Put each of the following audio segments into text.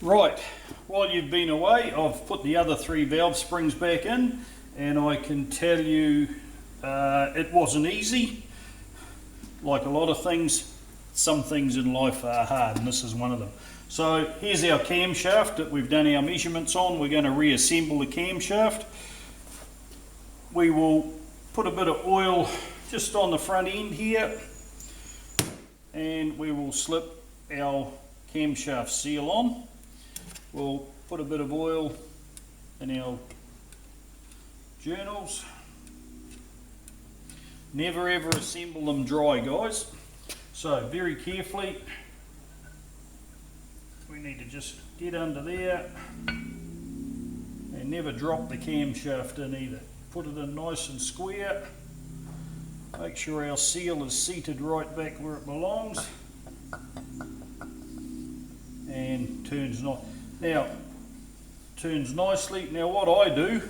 Right, while you've been away, I've put the other three valve springs back in, and I can tell you it wasn't easy. Like a lot of things, some things in life are hard, and this is one of them. So here's our camshaft that we've done our measurements on. We're going to reassemble the camshaft. We will put a bit of oil just on the front end here, and we will slip our camshaft seal on. We'll put a bit of oil in our journals. Never ever assemble them dry, guys. So very carefully, we need to just get under there and never drop the camshaft in either. Put it in nice and square. Make sure our seal is seated right back where it belongs. And turns nicely. Now what I do,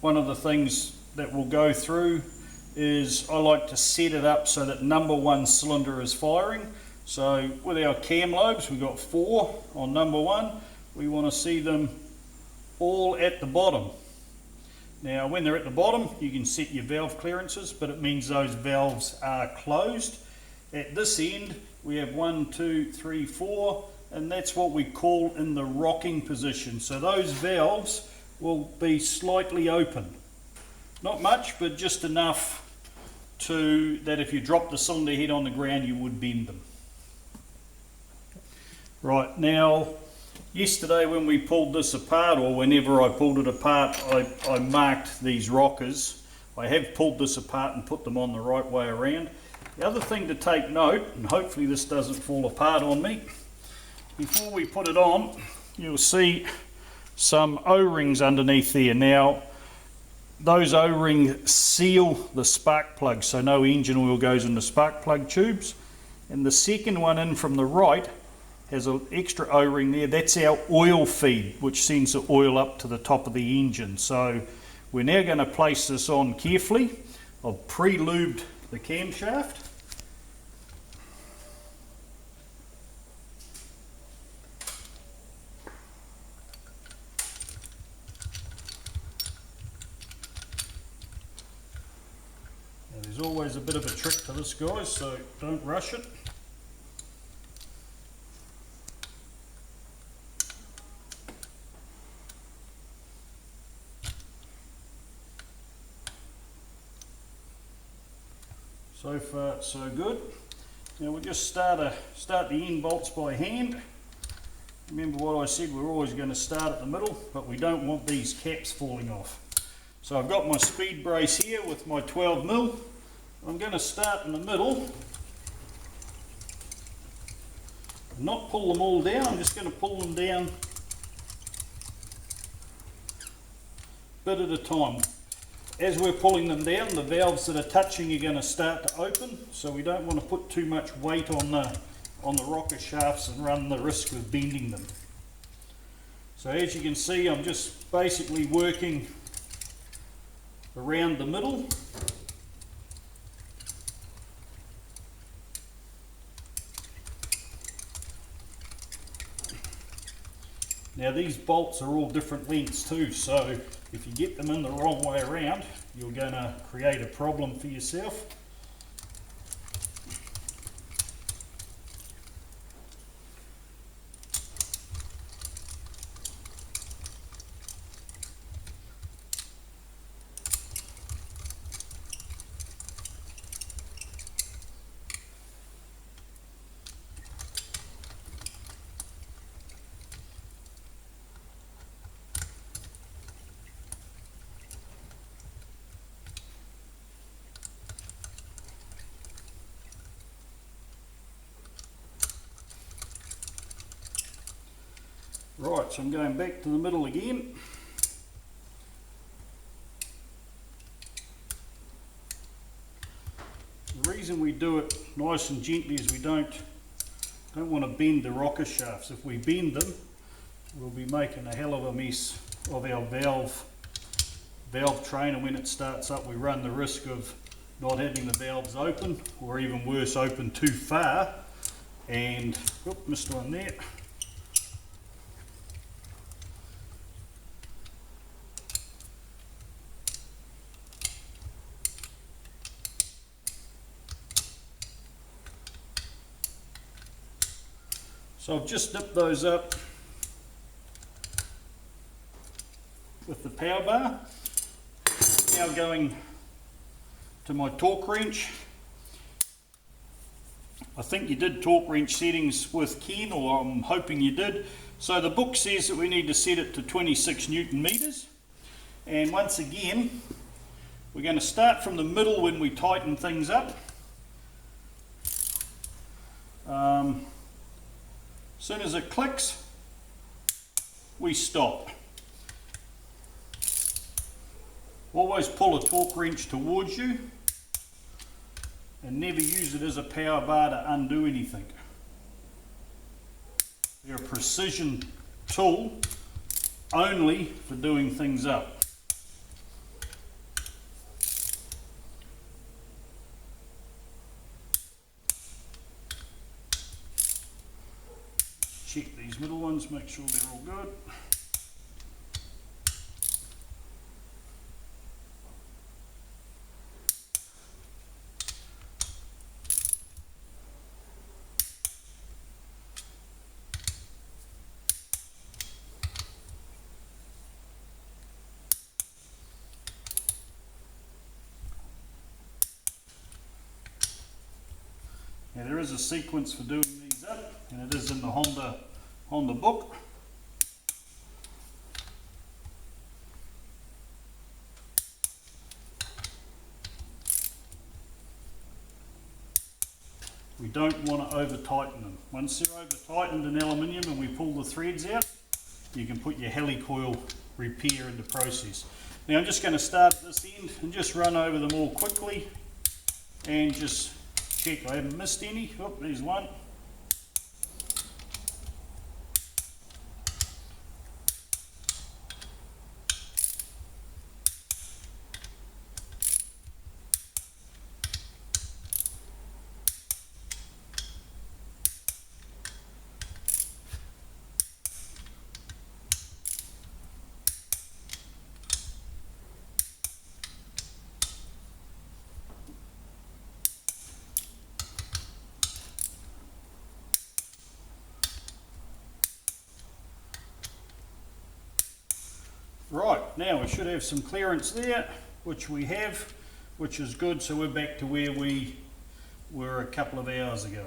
one of the things that we'll go through is I like to set it up so that number one cylinder is firing. So with our cam lobes, we've got 4 on number 1. We want to see them all at the bottom. Now when they're at the bottom, you can set your valve clearances, but it means those valves are closed. At this end, we have 1, 2, 3, 4, and that's what we call in the rocking position. So those valves will be slightly open. Not much, but just enough to that if you drop the cylinder head on the ground, you would bend them. Right, now yesterday when we pulled this apart, or whenever I pulled it apart, I marked these rockers. I have pulled this apart and put them on the right way around. The other thing to take note, and hopefully this doesn't fall apart on me, before we put it on, you'll see some O-rings underneath there. Now, those O-rings seal the spark plug, so no engine oil goes into spark plug tubes. And the second one in from the right has an extra O-ring there. That's our oil feed, which sends the oil up to the top of the engine. So we're now going to place this on carefully. I've pre-lubed the camshaft. Now, there's always a bit of a trick to this, guys, so don't rush it. So far, so good. Now we'll just start the end bolts by hand. Remember what I said, we're always going to start at the middle, but we don't want these caps falling off. So I've got my speed brace here with my 12mm. I'm going to start in the middle. Not pull them all down, I'm just going to pull them down a bit at a time. As we're pulling them down, the valves that are touching are going to start to open, so we don't want to put too much weight on the rocker shafts and run the risk of bending them. So as you can see, I'm just basically working around the middle. Now these bolts are all different lengths too, so if you get them in the wrong way around, you're going to create a problem for yourself. Right, so I'm going back to the middle again. The reason we do it nice and gently is we don't want to bend the rocker shafts. If we bend them, we'll be making a hell of a mess of our valve train, and when it starts up we run the risk of not having the valves open, or even worse, open too far, and missed one there. So I've just dipped those up with the power bar. Now going to my torque wrench. I think you did torque wrench settings with Ken, or I'm hoping you did. So the book says that we need to set it to 26 Newton meters. And once again, we're going to start from the middle when we tighten things up. As soon as it clicks, we stop. Always pull a torque wrench towards you and never use it as a power bar to undo anything. They're a precision tool only for doing things up. Check these middle ones, make sure they're all good. Now there is a sequence for doing these up, and it is in the Honda book. We don't want to over tighten them. Once they're over tightened in aluminium and we pull the threads out, you can put your helicoil repair into process. Now I'm just going to start at this end and just run over them all quickly and just check I haven't missed any. Oh, there's one. Right, now we should have some clearance there, which we have, which is good, so we're back to where we were a couple of hours ago.